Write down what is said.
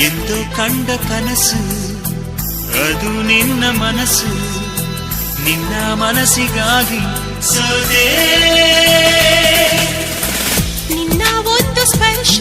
ಎಂದೋ ಕಂಡ ಕನಸು ಅದು ನಿನ್ನ ಮನಸ್ಸು, ನಿನ್ನ ಮನಸ್ಸಿಗಾಗಿ ಸೋದೆ. ನಿನ್ನ ಒಂದು ಸ್ಪರ್ಶ